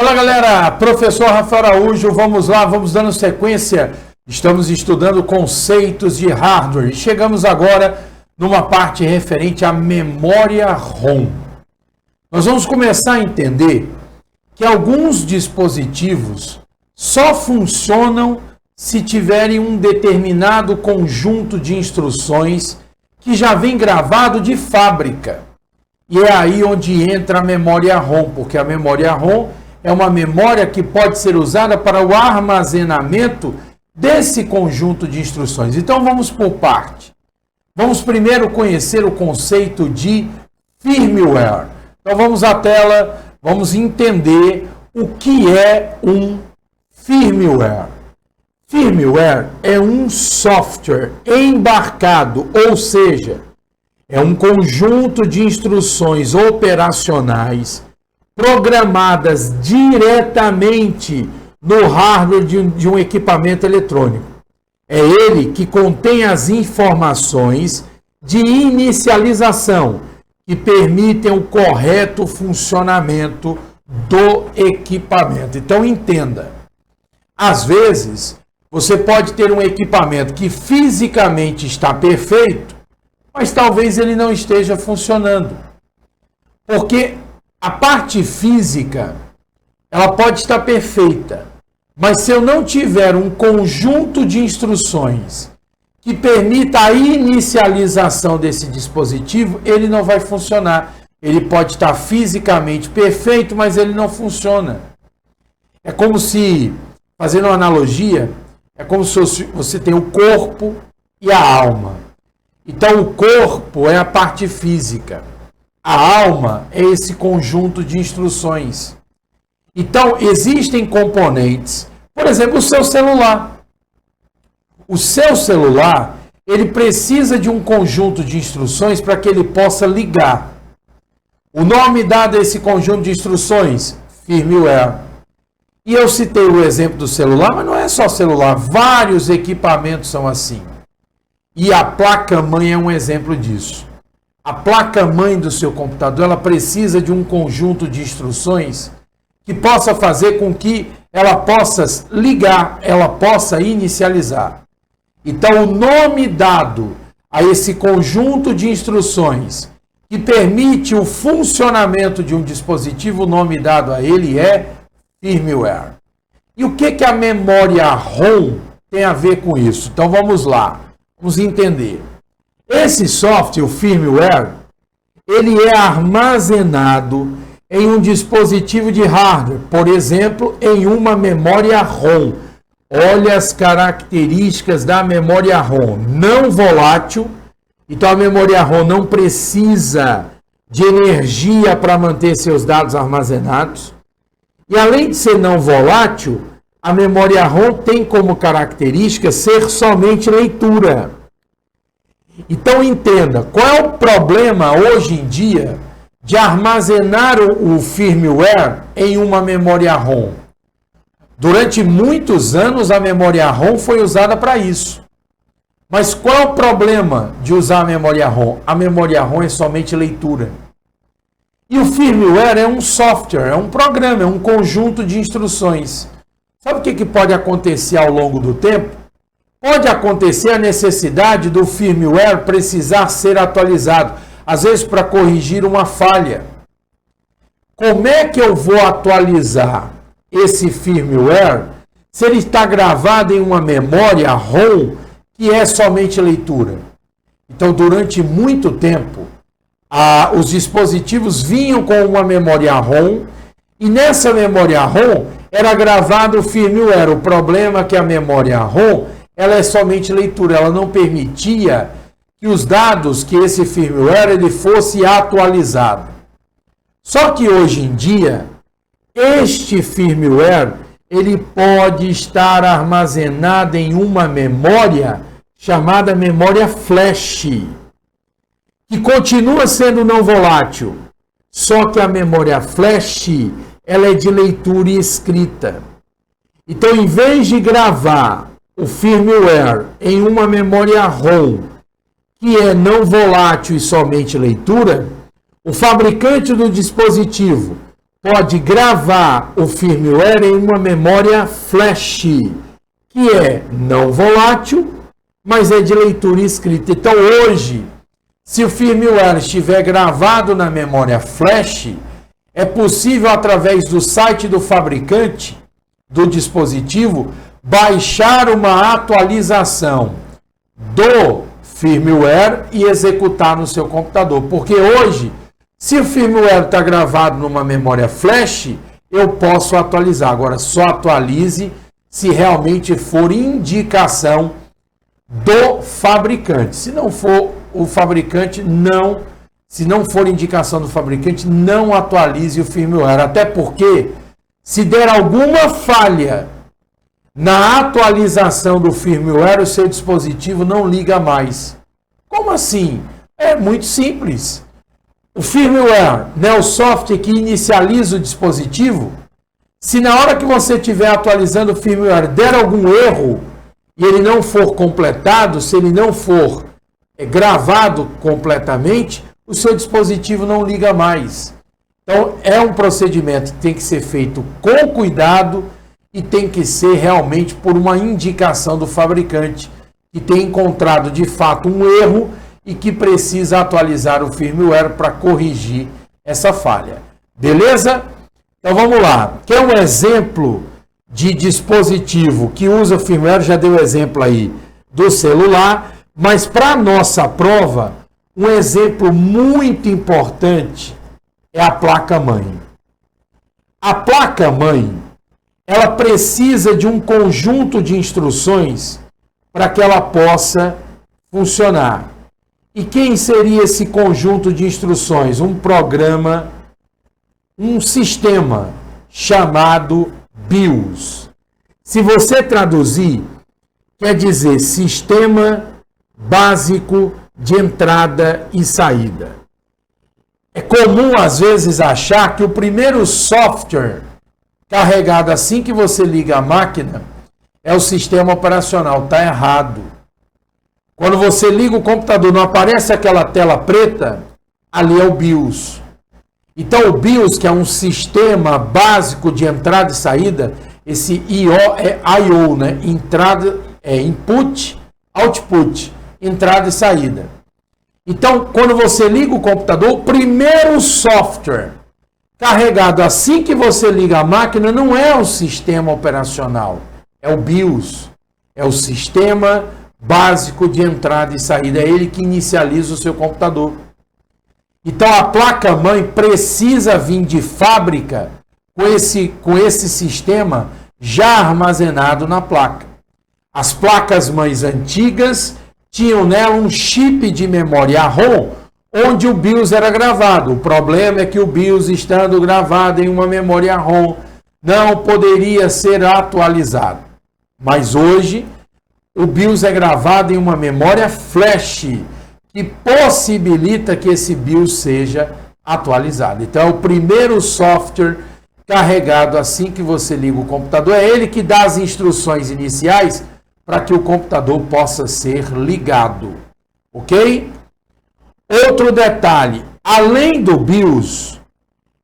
Fala galera, professor Rafael Araújo, vamos lá, vamos dando sequência. Estamos estudando conceitos de hardware e chegamos agora numa parte referente à memória ROM. Nós vamos começar a entender que alguns dispositivos só funcionam se tiverem um determinado conjunto de instruções que já vem gravado de fábrica. E é aí onde entra a memória ROM, porque a memória ROM é uma memória que pode ser usada para o armazenamento desse conjunto de instruções. Então vamos por parte. Vamos primeiro conhecer o conceito de firmware. Então vamos à tela, vamos entender o que é um firmware. Firmware é um software embarcado, ou seja, é um conjunto de instruções operacionais programadas diretamente no hardware de um equipamento eletrônico. É ele que contém as informações de inicialização que permitem o correto funcionamento do equipamento. Então entenda, às vezes você pode ter um equipamento que fisicamente está perfeito, mas talvez ele não esteja funcionando. Porque a parte física, ela pode estar perfeita, mas se eu não tiver um conjunto de instruções que permita a inicialização desse dispositivo, ele não vai funcionar. Ele pode estar fisicamente perfeito, mas ele não funciona. É como se, fazendo uma analogia, é como se você tem o corpo e a alma. Então o corpo é a parte física. A alma é esse conjunto de instruções. Então, existem componentes, por exemplo, o seu celular. O seu celular, ele precisa de um conjunto de instruções para que ele possa ligar. O nome dado a esse conjunto de instruções, firmware. E eu citei o exemplo do celular, mas não é só celular, vários equipamentos são assim. E a placa-mãe é um exemplo disso. A placa-mãe do seu computador, ela precisa de um conjunto de instruções que possa fazer com que ela possa ligar, ela possa inicializar. Então, o nome dado a esse conjunto de instruções que permite o funcionamento de um dispositivo, o nome dado a ele é firmware. E o que a memória ROM tem a ver com isso? Então, vamos lá, vamos entender. Esse software, o firmware, ele é armazenado em um dispositivo de hardware, por exemplo, em uma memória ROM. Olha as características da memória ROM. Não volátil, então a memória ROM não precisa de energia para manter seus dados armazenados. E além de ser não volátil, a memória ROM tem como característica ser somente leitura. Então entenda, qual é o problema hoje em dia de armazenar o firmware em uma memória ROM? Durante muitos anos a memória ROM foi usada para isso. Mas qual é o problema de usar a memória ROM? A memória ROM é somente leitura. E o firmware é um software, é um programa, é um conjunto de instruções. Sabe o que pode acontecer ao longo do tempo? Pode acontecer a necessidade do firmware precisar ser atualizado, às vezes para corrigir uma falha. Como é que eu vou atualizar esse firmware se ele está gravado em uma memória ROM que é somente leitura? Então, durante muito tempo, os dispositivos vinham com uma memória ROM e nessa memória ROM era gravado o firmware. O problema é que a memória ROM ela é somente leitura, ela não permitia que os dados, que esse firmware ele fosse atualizado. Só que hoje em dia, este firmware ele pode estar armazenado em uma memória chamada memória flash, que continua sendo não volátil, só que a memória flash ela é de leitura e escrita. Então, em vez de gravar o firmware em uma memória ROM, que é não volátil e somente leitura, o fabricante do dispositivo pode gravar o firmware em uma memória flash, que é não volátil, mas é de leitura e escrita. Então hoje, se o firmware estiver gravado na memória flash, é possível, através do site do fabricante do dispositivo, baixar uma atualização do firmware e executar no seu computador. Porque hoje, se o firmware está gravado numa memória flash, eu posso atualizar. Agora, só atualize se realmente for indicação do fabricante. Se não for o fabricante, não. Se não for indicação do fabricante, não atualize o firmware. Até porque, se der alguma falha na atualização do firmware, o seu dispositivo não liga mais. Como assim? É muito simples. O firmware, né, o software que inicializa o dispositivo, se na hora que você estiver atualizando o firmware der algum erro e ele não for completado, se ele não for gravado completamente, o seu dispositivo não liga mais. Então, é um procedimento que tem que ser feito com cuidado e tem que ser realmente por uma indicação do fabricante, que tem encontrado de fato um erro e que precisa atualizar o firmware para corrigir essa falha. Beleza? Então vamos lá. Quer um exemplo de dispositivo que usa firmware? Já dei o exemplo aí do celular, mas para a nossa prova, um exemplo muito importante é a placa-mãe. A placa-mãe, ela precisa de um conjunto de instruções para que ela possa funcionar. E quem seria esse conjunto de instruções? Um programa, um sistema chamado BIOS. Se você traduzir, quer dizer Sistema Básico de Entrada e Saída. É comum, às vezes, achar que o primeiro software carregado assim que você liga a máquina é o sistema operacional. Está errado. Quando você liga o computador, não aparece aquela tela preta? Ali é o BIOS. Então, o BIOS, que é um sistema básico de entrada e saída, esse I/O é I/O, né? Entrada é input, output, entrada e saída. Então, quando você liga o computador, o primeiro software carregado assim que você liga a máquina não é o sistema operacional, é o BIOS, é o sistema básico de entrada e saída, é ele que inicializa o seu computador. Então a placa-mãe precisa vir de fábrica com esse sistema já armazenado na placa. As placas-mães antigas tinham nela um chip de memória ROM, onde o BIOS era gravado. O problema é que o BIOS, estando gravado em uma memória ROM, não poderia ser atualizado. Mas hoje, o BIOS é gravado em uma memória flash, que possibilita que esse BIOS seja atualizado. Então, é o primeiro software carregado assim que você liga o computador. É ele que dá as instruções iniciais para que o computador possa ser ligado. Ok? Outro detalhe, além do BIOS,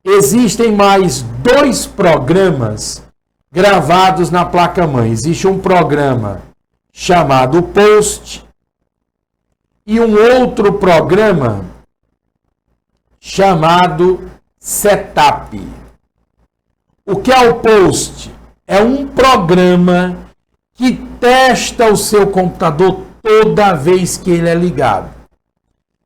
existem mais 2 programas gravados na placa-mãe. Existe um programa chamado POST e um outro programa chamado Setup. O que é o POST? É um programa que testa o seu computador toda vez que ele é ligado.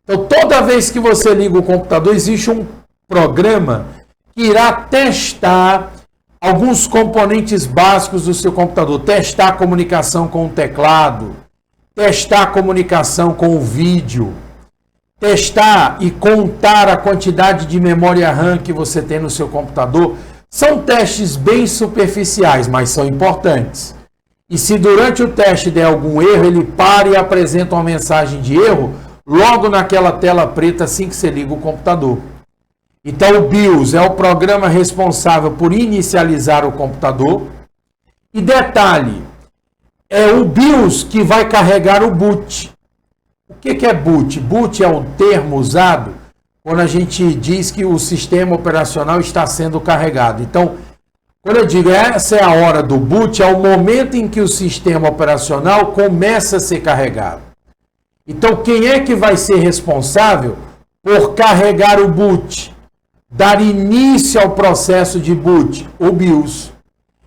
Então, toda vez que você liga o computador, existe um programa que irá testar alguns componentes básicos do seu computador. Testar a comunicação com o teclado, testar a comunicação com o vídeo, testar e contar a quantidade de memória RAM que você tem no seu computador. São testes bem superficiais, mas são importantes. E se durante o teste der algum erro, ele para e apresenta uma mensagem de erro logo naquela tela preta assim que você liga o computador. Então o BIOS é o programa responsável por inicializar o computador. E detalhe, é o BIOS que vai carregar o boot. O que é boot? Boot é um termo usado quando a gente diz que o sistema operacional está sendo carregado. Então, quando eu digo essa é a hora do boot, é o momento em que o sistema operacional começa a ser carregado. Então, quem é que vai ser responsável por carregar o boot? Dar início ao processo de boot? O BIOS.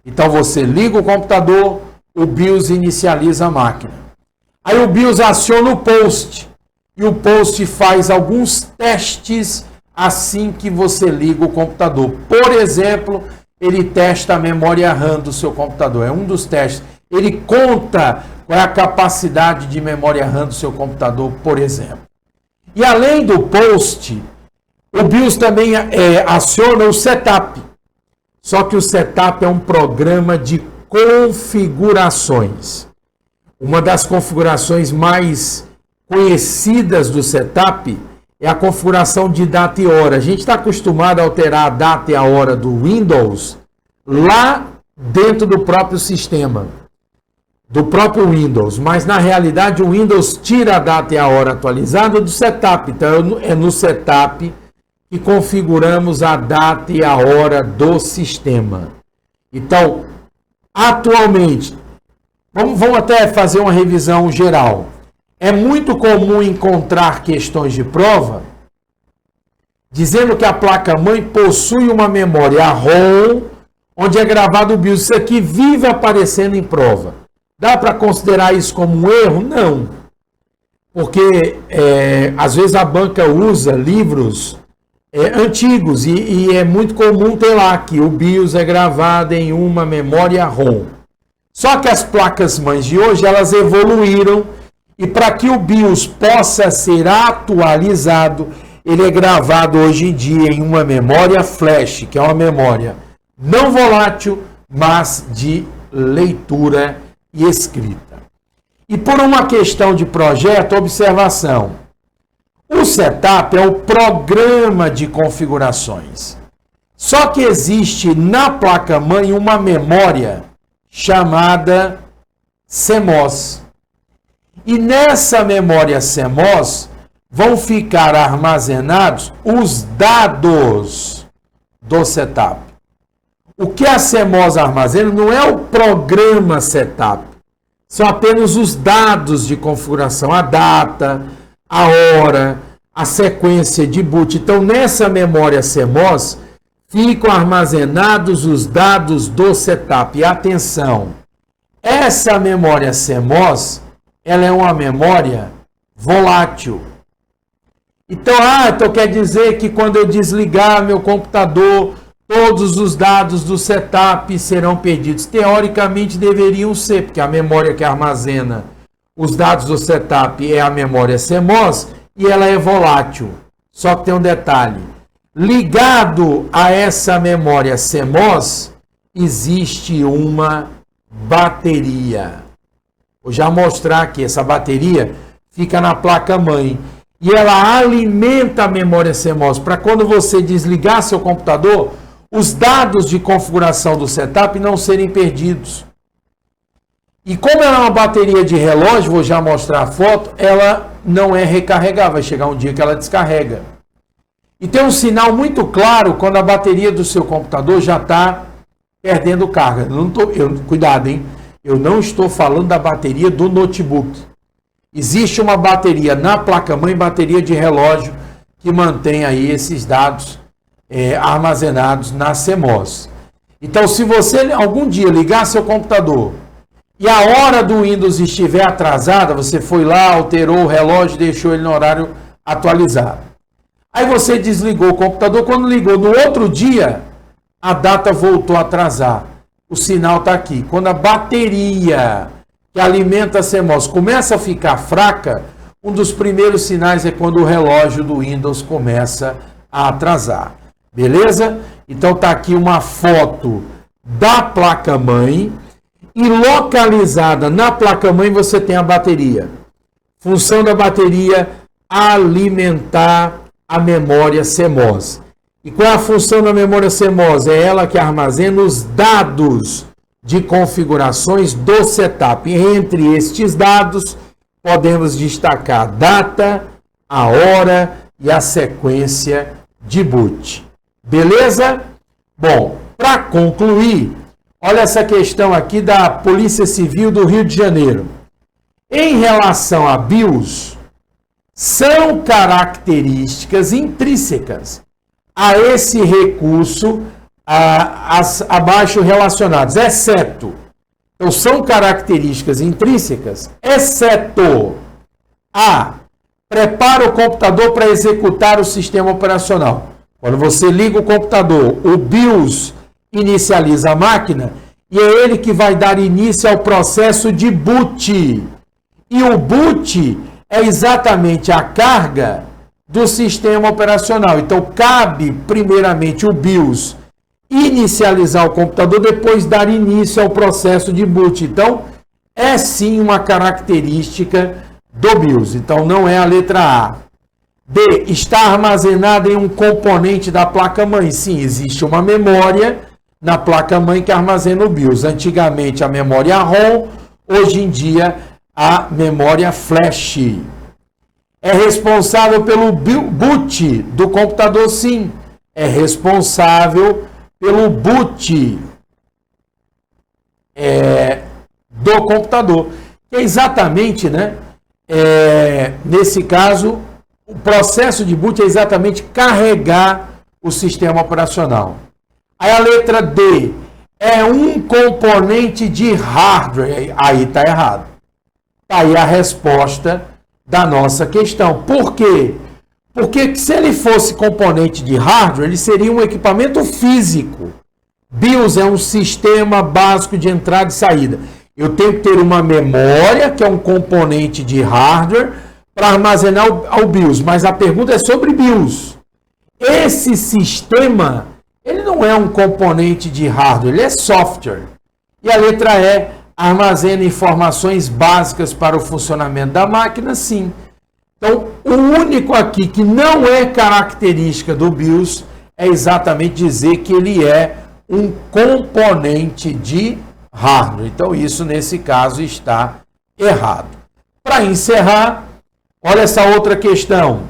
Então, você liga o computador, o BIOS inicializa a máquina. Aí o BIOS aciona o POST. E o POST faz alguns testes assim que você liga o computador. Por exemplo, ele testa a memória RAM do seu computador. É um dos testes. Ele conta qual é a capacidade de memória RAM do seu computador, por exemplo. E além do POST, o BIOS também aciona o setup. Só que o setup é um programa de configurações. Uma das configurações mais conhecidas do setup é a configuração de data e hora. A gente está acostumado a alterar a data e a hora do Windows lá dentro do próprio sistema, do próprio Windows. Mas na realidade o Windows tira a data e a hora atualizada do setup. Então é no setup que configuramos a data e a hora do sistema. Então, atualmente, vamos até fazer uma revisão geral. É muito comum encontrar questões de prova dizendo que a placa-mãe possui uma memória ROM onde é gravado o BIOS. Isso aqui vive aparecendo em prova. Dá para considerar isso como um erro? Não. Porque às vezes a banca usa livros antigos e é muito comum ter lá que o BIOS é gravado em uma memória ROM. Só que as placas-mães de hoje elas evoluíram. E para que o BIOS possa ser atualizado, ele é gravado hoje em dia em uma memória flash, que é uma memória não volátil, mas de leitura e escrita. E por uma questão de projeto, observação. O setup é o programa de configurações. Só que existe na placa-mãe uma memória chamada CMOS. E nessa memória CMOS vão ficar armazenados os dados do setup. O que a CMOS armazena não é o programa setup, são apenas os dados de configuração, a data, a hora, a sequência de boot. Então, nessa memória CMOS ficam armazenados os dados do setup. E atenção, essa memória CMOS ela é uma memória volátil. Então quer dizer que quando eu desligar meu computador, todos os dados do setup serão perdidos. Teoricamente deveriam ser, porque a memória que armazena os dados do setup é a memória CMOS e ela é volátil. Só que tem um detalhe. Ligado a essa memória CMOS, existe uma bateria. Vou já mostrar aqui, essa bateria fica na placa-mãe e ela alimenta a memória CMOS para quando você desligar seu computador, os dados de configuração do setup não serem perdidos. E como ela é uma bateria de relógio, vou já mostrar a foto, ela não é recarregável, vai chegar um dia que ela descarrega. E tem um sinal muito claro quando a bateria do seu computador já está perdendo carga. Cuidado, hein? Eu não estou falando da bateria do notebook. Existe uma bateria na placa-mãe, bateria de relógio, que mantém aí esses dados armazenados na CMOS. Então, se você algum dia ligar seu computador e a hora do Windows estiver atrasada, você foi lá, alterou o relógio, deixou ele no horário atualizado. Aí você desligou o computador, quando ligou no outro dia, a data voltou a atrasar. O sinal está aqui. Quando a bateria que alimenta a CMOS começa a ficar fraca, um dos primeiros sinais é quando o relógio do Windows começa a atrasar. Beleza? Então está aqui uma foto da placa-mãe e localizada na placa-mãe você tem a bateria. Função da bateria, alimentar a memória CMOS. E qual é a função da memória CMOS? É ela que armazena os dados de configurações do setup. Entre estes dados, podemos destacar a data, a hora e a sequência de boot. Beleza? Bom, para concluir, olha essa questão aqui da Polícia Civil do Rio de Janeiro. Em relação a BIOS, são características intrínsecas a esse recurso abaixo relacionados, exceto. Então, são características intrínsecas, exceto a. Prepara o computador para executar o sistema operacional. Quando você liga o computador, o BIOS inicializa a máquina e é ele que vai dar início ao processo de boot. E o boot é exatamente a carga do sistema operacional. Então, cabe primeiramente o BIOS inicializar o computador, depois dar início ao processo de boot. Então, é sim uma característica do BIOS. Então, não é a letra A. B. Está armazenada em um componente da placa-mãe. Sim, existe uma memória na placa-mãe que armazena o BIOS. Antigamente, a memória ROM, hoje em dia, a memória flash. É responsável pelo boot do computador? Sim, é responsável pelo boot do computador. Que é exatamente, nesse caso, o processo de boot é exatamente carregar o sistema operacional. Aí a letra D é um componente de hardware. Aí está errado. Está aí a resposta da nossa questão. Por quê? Porque se ele fosse componente de hardware, ele seria um equipamento físico. BIOS é um sistema básico de entrada e saída. Eu tenho que ter uma memória, que é um componente de hardware, para armazenar o BIOS. Mas a pergunta é sobre BIOS. Esse sistema, ele não é um componente de hardware, ele é software. E a letra E, armazena informações básicas para o funcionamento da máquina, sim. Então, o único aqui que não é característica do BIOS é exatamente dizer que ele é um componente de hardware. Então, isso, nesse caso, está errado. Para encerrar, olha essa outra questão.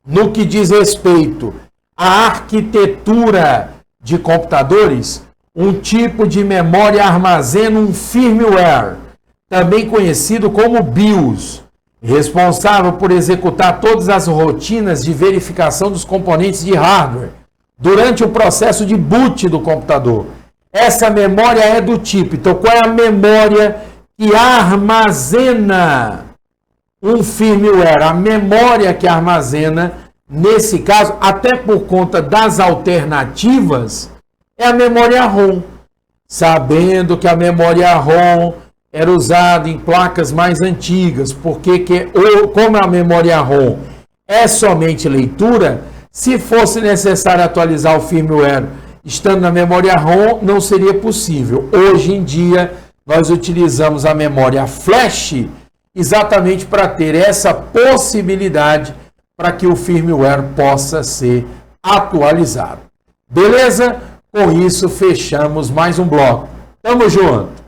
No que diz respeito à arquitetura de computadores, um tipo de memória armazena um firmware, também conhecido como BIOS, responsável por executar todas as rotinas de verificação dos componentes de hardware durante o processo de boot do computador. Essa memória é do tipo. Então, qual é a memória que armazena um firmware? A memória que armazena, nesse caso, até por conta das alternativas, é a memória ROM. Sabendo que a memória ROM era usada em placas mais antigas, porque como a memória ROM é somente leitura, se fosse necessário atualizar o firmware estando na memória ROM, não seria possível. Hoje em dia, nós utilizamos a memória flash exatamente para ter essa possibilidade para que o firmware possa ser atualizado. Beleza? Com isso, fechamos mais um bloco. Tamo junto!